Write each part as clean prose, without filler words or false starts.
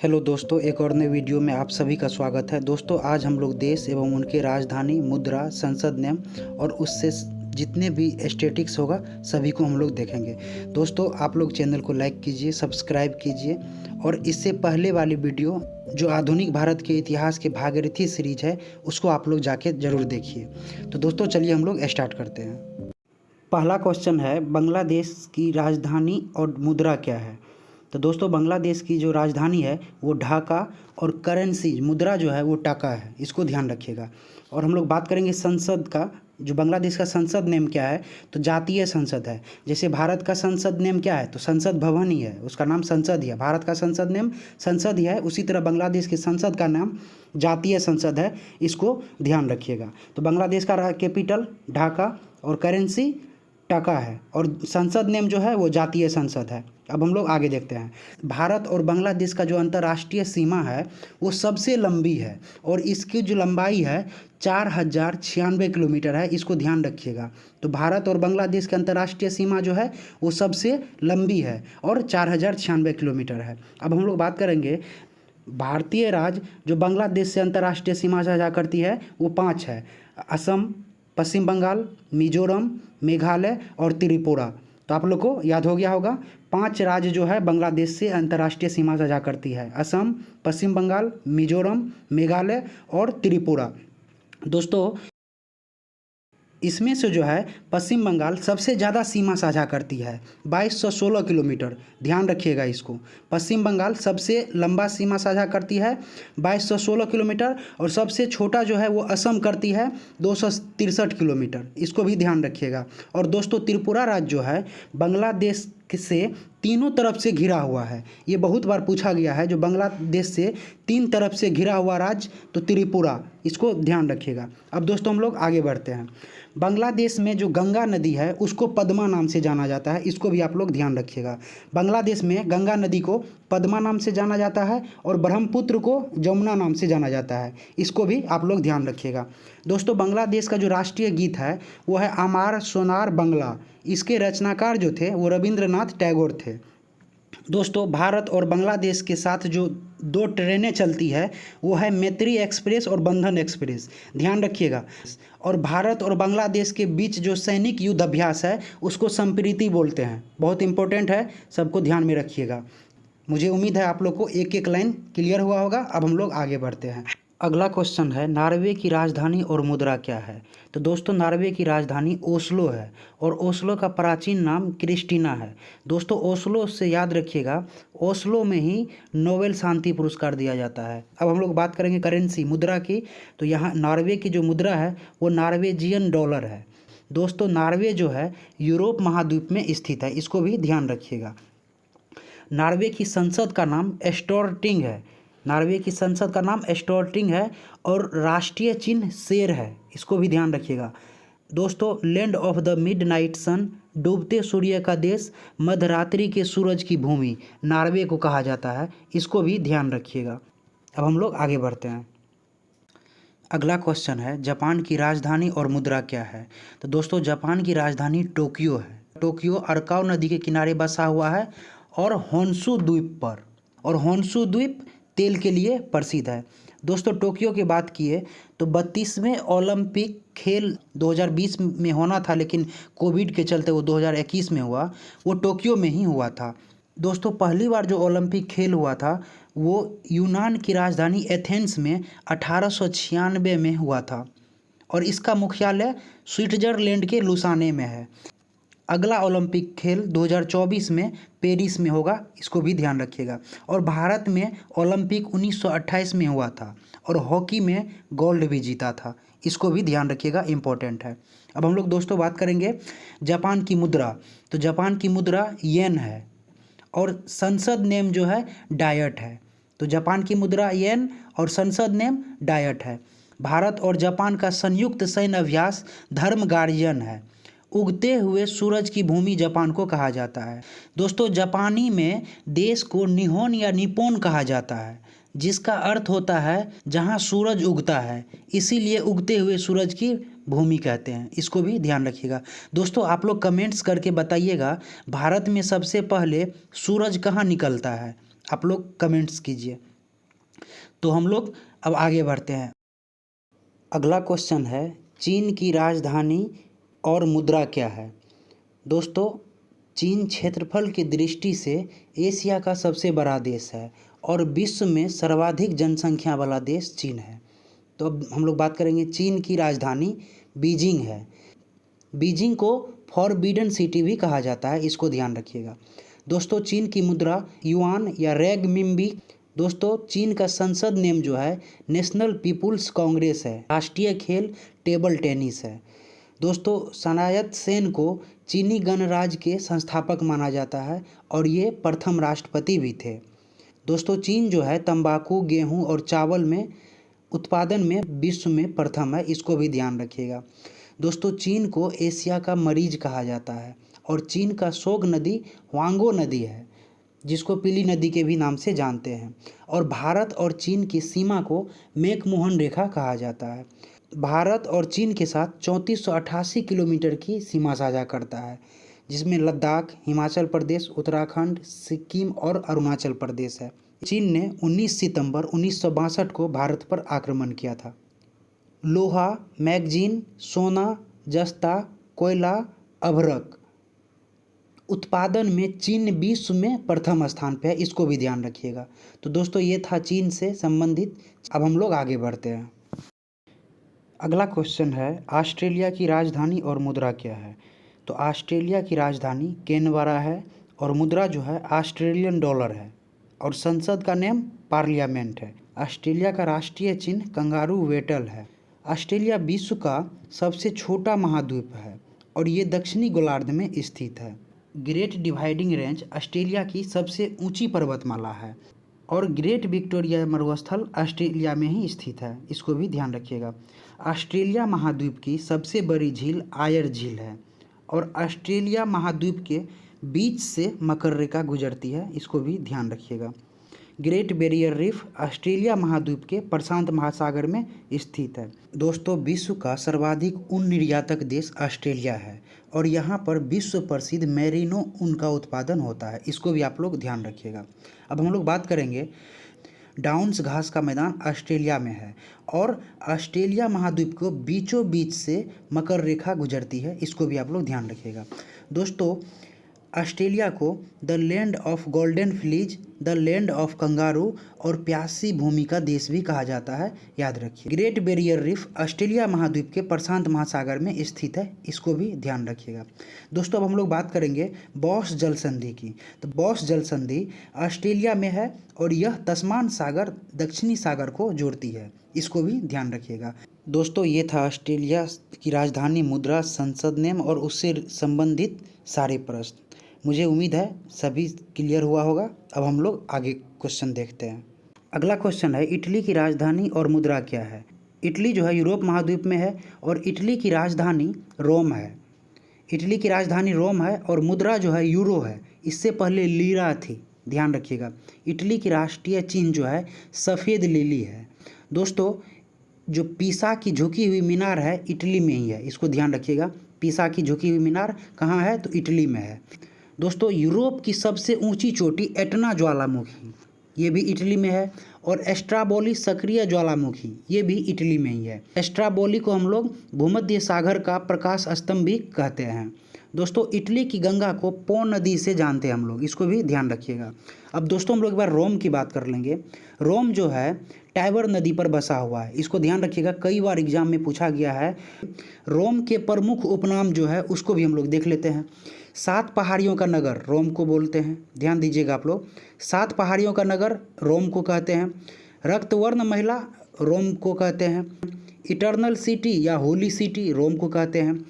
Hello दोस्तों, एक और नए वीडियो में आप सभी का स्वागत है। दोस्तों, आज हम लोग देश एवं उनके राजधानी, मुद्रा, संसद नियम और उससे जितने भी स्टैटिक्स होगा सभी को हम लोग देखेंगे। दोस्तों, आप लोग चैनल को लाइक कीजिए, सब्सक्राइब कीजिए और इससे पहले वाली वीडियो जो आधुनिक भारत के इतिहास के भागीरथी सीरीज है उसको आप लोग जाके ज़रूर देखिए। तो दोस्तों, चलिए हम लोग स्टार्ट करते हैं। पहला क्वेश्चन है, बांग्लादेश की राजधानी और मुद्रा क्या है? तो दोस्तों, बांग्लादेश की जो राजधानी है वो ढाका और करेंसी मुद्रा जो है वो टाका है, इसको ध्यान रखिएगा। और हम लोग बात करेंगे संसद का, जो बांग्लादेश का संसद नेम क्या है, तो जातीय संसद है। जैसे भारत का संसद नेम क्या है, तो संसद भवन ही है, उसका नाम संसद ही है। भारत का संसद नेम संसद ही है, उसी तरह बांग्लादेश के संसद का नाम जातीय संसद है, इसको ध्यान रखिएगा। तो बांग्लादेश का कैपिटल ढाका और करेंसी टाका है और संसद नेम जो है वो जातीय संसद है। अब हम लोग आगे देखते हैं। भारत और बांग्लादेश का जो अंतर्राष्ट्रीय सीमा है वो सबसे लंबी है और इसकी जो लंबाई है 4096 किलोमीटर है, इसको ध्यान रखिएगा। तो भारत और बांग्लादेश की अंतर्राष्ट्रीय सीमा जो है वो सबसे लंबी है और 4096 किलोमीटर है। अब हम लोग बात करेंगे भारतीय राज्य जो बांग्लादेश से अंतर्राष्ट्रीय सीमा साझा करती है वो 5 है: असम, पश्चिम बंगाल, मिजोरम, मेघालय और त्रिपुरा। तो आप लोग को याद हो गया होगा, 5 राज्य जो है बांग्लादेश से अंतर्राष्ट्रीय सीमा साझा करती है: असम, पश्चिम बंगाल, मिजोरम, मेघालय और त्रिपुरा। दोस्तों, इसमें से जो है पश्चिम बंगाल सबसे ज़्यादा सीमा साझा करती है, 2216 किलोमीटर। ध्यान रखिएगा इसको, पश्चिम बंगाल सबसे लंबा सीमा साझा करती है 2216 किलोमीटर और सबसे छोटा जो है वो असम करती है 263 किलोमीटर, इसको भी ध्यान रखिएगा। और दोस्तों, त्रिपुरा राज्य जो है बांग्लादेश से तीनों तरफ से घिरा हुआ है। ये बहुत बार पूछा गया है, जो बांग्लादेश से 3 तरफ से घिरा हुआ राज्य तो त्रिपुरा, इसको ध्यान रखिएगा। अब दोस्तों हम लोग आगे बढ़ते हैं। बांग्लादेश में जो गंगा नदी है उसको पद्मा नाम से जाना जाता है, इसको भी आप लोग ध्यान रखिएगा। बांग्लादेश में गंगा नदी को पद्मा नाम से जाना जाता है और ब्रह्मपुत्र को जमुना नाम से जाना जाता है, इसको भी आप लोग ध्यान रखिएगा। दोस्तों, बांग्लादेश का जो राष्ट्रीय गीत है वो है आमार सोनार बंगला। इसके रचनाकार जो थे वो रविंद्रनाथ टैगोर थे। दोस्तों, भारत और बांग्लादेश के साथ जो 2 ट्रेनें चलती है वो है मैत्री एक्सप्रेस और बंधन एक्सप्रेस, ध्यान रखिएगा। और भारत और बांग्लादेश के बीच जो सैनिक युद्ध अभ्यास है उसको संप्रीति बोलते हैं, बहुत इंपॉर्टेंट है, सबको ध्यान में रखिएगा। मुझे उम्मीद है आप लोग को एक एक लाइन क्लियर हुआ होगा। अब हम लोग आगे बढ़ते हैं। अगला क्वेश्चन है, नॉर्वे की राजधानी और मुद्रा क्या है? तो दोस्तों, नॉर्वे की राजधानी ओस्लो है और ओस्लो का प्राचीन नाम क्रिस्टीना है। दोस्तों, ओस्लो से याद रखिएगा, ओस्लो में ही नोबेल शांति पुरस्कार दिया जाता है। अब हम लोग बात करेंगे करेंसी मुद्रा की। तो यहाँ नॉर्वे की जो मुद्रा है वो नॉर्वेजियन डॉलर है। दोस्तों, नॉर्वे जो है यूरोप महाद्वीप में स्थित है, इसको भी ध्यान रखिएगा। नॉर्वे की संसद का नाम स्टोरटिंग है। नॉर्वे की संसद का नाम स्टोरटिंग है और राष्ट्रीय चिन्ह शेर है, इसको भी ध्यान रखिएगा। दोस्तों, लैंड ऑफ द मिडनाइट सन, डूबते सूर्य का देश, मध्यरात्रि के सूरज की भूमि, नॉर्वे को कहा जाता है, इसको भी ध्यान रखिएगा। अब हम लोग आगे बढ़ते हैं। अगला क्वेश्चन है, जापान की राजधानी और मुद्रा क्या है? तो दोस्तों, जापान की राजधानी टोक्यो है। टोक्यो अरकाव नदी के किनारे बसा हुआ है और होन्शु द्वीप पर, और होन्शु द्वीप तेल के लिए प्रसिद्ध है। दोस्तों, टोक्यो की बात किए तो 32वें ओलंपिक खेल 2020 में होना था, लेकिन कोविड के चलते वो 2021 में हुआ, वो टोक्यो में ही हुआ था। दोस्तों, पहली बार जो ओलंपिक खेल हुआ था वो यूनान की राजधानी एथेंस में 1896 में हुआ था और इसका मुख्यालय स्विट्जरलैंड के लुसाने में है। अगला ओलंपिक खेल 2024 में पेरिस में होगा, इसको भी ध्यान रखिएगा। और भारत में ओलंपिक 1928 में हुआ था और हॉकी में गोल्ड भी जीता था, इसको भी ध्यान रखिएगा, इम्पोर्टेंट है। अब हम लोग दोस्तों बात करेंगे जापान की मुद्रा। तो जापान की मुद्रा येन है और संसद नेम जो है डायट है। तो जापान की मुद्रा येन और संसद नेम डायट है। भारत और जापान का संयुक्त सैन्य अभ्यास धर्म गार्जियन है। उगते हुए सूरज की भूमि जापान को कहा जाता है। दोस्तों, जापानी में देश को निहोन या निपोन कहा जाता है, जिसका अर्थ होता है जहां सूरज उगता है, इसीलिए उगते हुए सूरज की भूमि कहते हैं, इसको भी ध्यान रखिएगा। दोस्तों, आप लोग कमेंट्स करके बताइएगा भारत में सबसे पहले सूरज कहाँ निकलता है। आप लोग कमेंट्स कीजिए। तो हम लोग अब आगे बढ़ते हैं। अगला क्वेश्चन है, चीन की राजधानी और मुद्रा क्या है? दोस्तों, चीन क्षेत्रफल की दृष्टि से एशिया का सबसे बड़ा देश है और विश्व में सर्वाधिक जनसंख्या वाला देश चीन है। तो अब हम लोग बात करेंगे, चीन की राजधानी बीजिंग है। बीजिंग को फॉरबिडन सिटी भी कहा जाता है, इसको ध्यान रखिएगा। दोस्तों, चीन की मुद्रा युआन या रेगमिनबी। दोस्तों, चीन का संसद नेम जो है नेशनल पीपुल्स कांग्रेस है। राष्ट्रीय खेल टेबल टेनिस है। दोस्तों, सनायत सेन को चीनी गणराज्य के संस्थापक माना जाता है और ये प्रथम राष्ट्रपति भी थे। दोस्तों, चीन जो है तंबाकू, गेहूं और चावल में उत्पादन में विश्व में प्रथम है, इसको भी ध्यान रखिएगा। दोस्तों, चीन को एशिया का मरीज कहा जाता है और चीन का शोक नदी वांगो नदी है, जिसको पीली नदी के भी नाम से जानते हैं। और भारत और चीन की सीमा को मैकमोहन रेखा कहा जाता है। भारत और चीन के साथ 3488 किलोमीटर की सीमा साझा करता है, जिसमें लद्दाख, हिमाचल प्रदेश, उत्तराखंड, सिक्किम और अरुणाचल प्रदेश है। चीन ने 19 सितंबर 1962 को भारत पर आक्रमण किया था। लोहा, मैगजीन, सोना, जस्ता, कोयला, अभ्रक उत्पादन में चीन विश्व में प्रथम स्थान पे है, इसको भी ध्यान रखिएगा। तो दोस्तों, ये था चीन से संबंधित। अब हम लोग आगे बढ़ते हैं। अगला क्वेश्चन है, ऑस्ट्रेलिया की राजधानी और मुद्रा क्या है? तो ऑस्ट्रेलिया की राजधानी कैनबरा है और मुद्रा जो है ऑस्ट्रेलियन डॉलर है और संसद का नेम पार्लियामेंट है। ऑस्ट्रेलिया का राष्ट्रीय चिन्ह कंगारू वेटल है। ऑस्ट्रेलिया विश्व का सबसे छोटा महाद्वीप है और ये दक्षिणी गोलार्ध में स्थित है। ग्रेट डिवाइडिंग रेंज ऑस्ट्रेलिया की सबसे ऊंची पर्वतमाला है और ग्रेट विक्टोरिया मरुस्थल ऑस्ट्रेलिया में ही स्थित है, इसको भी ध्यान रखिएगा। ऑस्ट्रेलिया महाद्वीप की सबसे बड़ी झील आयर झील है और ऑस्ट्रेलिया महाद्वीप के बीच से मकर रेखा गुजरती है, इसको भी ध्यान रखिएगा। ग्रेट बैरियर रीफ ऑस्ट्रेलिया महाद्वीप के प्रशांत महासागर में स्थित है। दोस्तों, विश्व का सर्वाधिक ऊन निर्यातक देश ऑस्ट्रेलिया है और यहाँ पर विश्व प्रसिद्ध मेरिनो ऊन का उत्पादन होता है, इसको भी आप लोग ध्यान रखिएगा। अब हम लोग बात करेंगे, डाउन्स घास का मैदान ऑस्ट्रेलिया में है और ऑस्ट्रेलिया महाद्वीप को बीचों बीच से मकर रेखा गुजरती है, इसको भी आप लोग ध्यान रखिएगा। दोस्तों, ऑस्ट्रेलिया को the land of golden fleas, the land of kangaroo और प्यासी भूमि का देश भी कहा जाता है, याद रखिए। ग्रेट बैरियर रीफ ऑस्ट्रेलिया महाद्वीप के प्रशांत महासागर में स्थित है, इसको भी ध्यान रखिएगा। दोस्तों, अब हम लोग बात करेंगे बॉस जल संधि की। तो बॉस जल संधि ऑस्ट्रेलिया में है और यह तस्मान सागर दक्षिणी सागर को जोड़ती है, इसको भी ध्यान रखिएगा। दोस्तों, ये था ऑस्ट्रेलिया की राजधानी, मुद्रा, संसद नेम और उससे संबंधित सारे प्रश्न। मुझे उम्मीद है सभी क्लियर हुआ होगा। अब हम लोग आगे क्वेश्चन देखते हैं। अगला क्वेश्चन है, इटली की राजधानी और मुद्रा क्या है? इटली जो है यूरोप महाद्वीप में है और इटली की राजधानी रोम है। इटली की राजधानी रोम है और मुद्रा जो है यूरो है, इससे पहले लीरा थी, ध्यान रखिएगा। इटली की राष्ट्रीय चिन्ह जो है सफ़ेद लिली है। दोस्तों, जो पीसा की झुकी हुई मीनार है इटली में ही है, इसको ध्यान रखिएगा। पीसा की झुकी हुई मीनार कहाँ है? तो इटली में है। दोस्तों, यूरोप की सबसे ऊंची चोटी एटना ज्वालामुखी, ये भी इटली में है और एस्ट्राबोली सक्रिय ज्वालामुखी, ये भी इटली में ही है। एस्ट्राबोली को हम लोग भूमध्य सागर का प्रकाश स्तंभ भी कहते हैं। दोस्तों, इटली की गंगा को पो नदी से जानते हैं हम लोग, इसको भी ध्यान रखिएगा। अब दोस्तों, हम लोग एक बार रोम की बात कर लेंगे। रोम जो है टाइबर नदी पर बसा हुआ है, इसको ध्यान रखिएगा, कई बार एग्जाम में पूछा गया है। रोम के प्रमुख उपनाम जो है उसको भी हम लोग देख लेते हैं। 7 पहाड़ियों का नगर रोम को बोलते हैं, ध्यान दीजिएगा आप लोग। 7 पहाड़ियों का नगर रोम को कहते हैं। रक्तवर्ण महिला रोम को कहते हैं। इटर्नल सिटी या होली सिटी रोम को कहते हैं।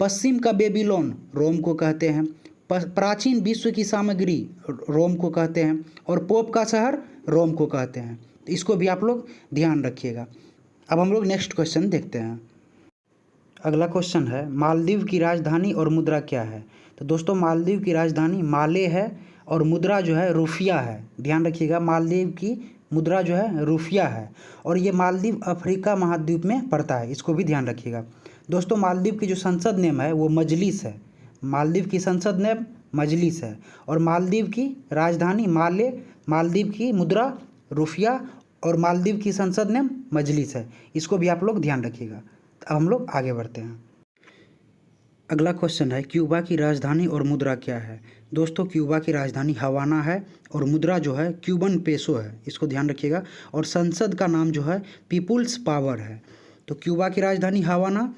पश्चिम का बेबीलोन रोम को कहते हैं। प्राचीन विश्व की सामग्री रोम को कहते हैं और पोप का शहर रोम को कहते हैं, तो इसको भी आप लोग ध्यान रखिएगा। अब हम लोग नेक्स्ट क्वेश्चन देखते हैं। अगला क्वेश्चन है, मालदीव की राजधानी और मुद्रा क्या है? तो दोस्तों, मालदीव की राजधानी माले है और मुद्रा जो है रुफिया है, ध्यान रखिएगा। मालदीव की मुद्रा जो है रुफिया है और ये मालदीव अफ्रीका महाद्वीप में पड़ता है, इसको भी ध्यान रखिएगा। दोस्तों, मालदीव की जो संसद नेम है वो मजलिस है। मालदीव की संसद नेम मजलिस है और मालदीव की राजधानी माले मालदीव की मुद्रा रुपया और मालदीव की संसद नेम मजलिस है। इसको भी आप लोग ध्यान रखिएगा। अब हम लोग आगे बढ़ते हैं। अगला क्वेश्चन है क्यूबा की राजधानी और मुद्रा क्या है। दोस्तों क्यूबा की राजधानी हवाना है और मुद्रा जो है क्यूबन पेसो है, इसको ध्यान रखिएगा। और संसद का नाम जो है पीपुल्स पावर है। तो क्यूबा की राजधानी हवाना,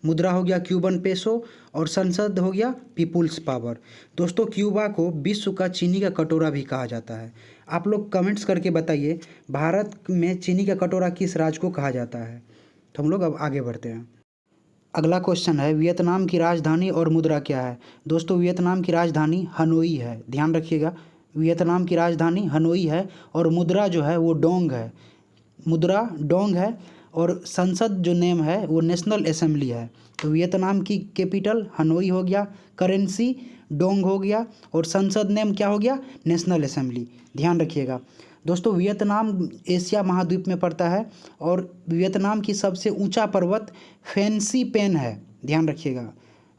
मुद्रा हो गया क्यूबन पेसो और संसद हो गया पीपुल्स पावर। दोस्तों क्यूबा को विश्व का चीनी का कटोरा भी कहा जाता है। आप लोग कमेंट्स करके बताइए भारत में चीनी का कटोरा किस राज्य को कहा जाता है। तो हम लोग अब आगे बढ़ते हैं। अगला क्वेश्चन है वियतनाम की राजधानी और मुद्रा क्या है। दोस्तों वियतनाम की राजधानी हनोई है, ध्यान रखिएगा। वियतनाम की राजधानी हनोई है और मुद्रा जो है वो डोंग है, मुद्रा डोंग है। और संसद जो नेम है वो नेशनल असेंबली है। तो वियतनाम की कैपिटल हनोई हो गया, करेंसी डोंग हो गया और संसद नेम क्या हो गया, नेशनल असेंबली। ध्यान रखिएगा। दोस्तों वियतनाम एशिया महाद्वीप में पड़ता है और वियतनाम की सबसे ऊंचा पर्वत फैंसी पेन है, ध्यान रखिएगा।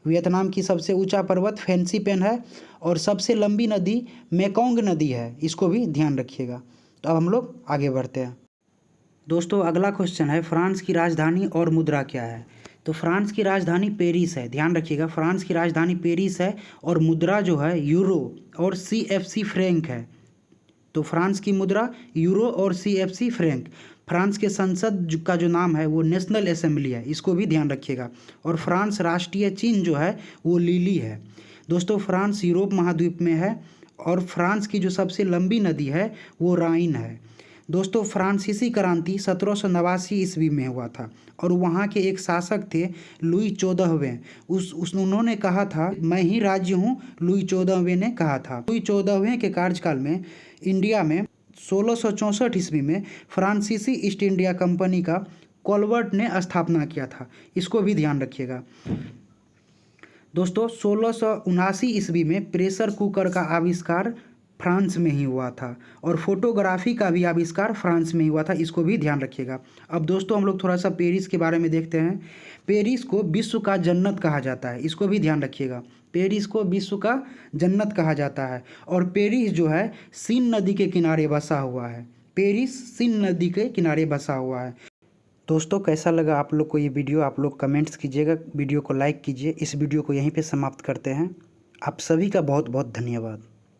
वियतनाम की सबसे ऊंचा पर्वत फैंसी पेन है और सबसे लंबी नदी मेकोंग नदी है, इसको भी ध्यान रखिएगा। तो अब हम लोग आगे बढ़ते हैं। दोस्तों अगला क्वेश्चन है फ्रांस की राजधानी और मुद्रा क्या है। तो फ्रांस की राजधानी पेरिस है, ध्यान रखिएगा। फ्रांस की राजधानी पेरिस है और मुद्रा जो है यूरो और CFC फ्रैंक है। तो फ्रांस की मुद्रा यूरो और CFC फ्रैंक। फ्रांस के संसद का जो नाम है वो नेशनल असेंबली है, इसको भी ध्यान रखिएगा। और फ्रांस राष्ट्रीय चिन्ह जो है वो लिली है। दोस्तों फ्रांस यूरोप महाद्वीप में है और फ्रांस की जो सबसे लंबी नदी है वो राइन है। दोस्तों फ्रांसीसी क्रांति 1789 ईस्वी में हुआ था और वहाँ के एक शासक थे लुई 14वें। उन्होंने कहा था मैं ही राज्य हूँ, लुई 14वें ने कहा था। लुई 14वें के कार्यकाल में इंडिया में 1664 ईस्वी में फ्रांसीसी ईस्ट इंडिया कंपनी का कॉलवर्ट ने स्थापना किया था, इसको भी ध्यान रखिएगा। दोस्तों 1679 ईस्वी में प्रेशर कुकर का आविष्कार फ्रांस में ही हुआ था और फोटोग्राफी का भी आविष्कार फ्रांस में ही हुआ था, इसको भी ध्यान रखिएगा। अब दोस्तों हम लोग थोड़ा सा पेरिस के बारे में देखते हैं। पेरिस को विश्व का जन्नत कहा जाता है, इसको भी ध्यान रखिएगा। पेरिस को विश्व का जन्नत कहा जाता है और पेरिस जो है सीन नदी के किनारे बसा हुआ है। पेरिस सीन नदी के किनारे बसा हुआ है। दोस्तों कैसा लगा आप लोग को ये वीडियो, आप लोग कमेंट्स कीजिएगा, वीडियो को लाइक कीजिए। इस वीडियो को यहीं पे समाप्त करते हैं। आप सभी का बहुत बहुत धन्यवाद।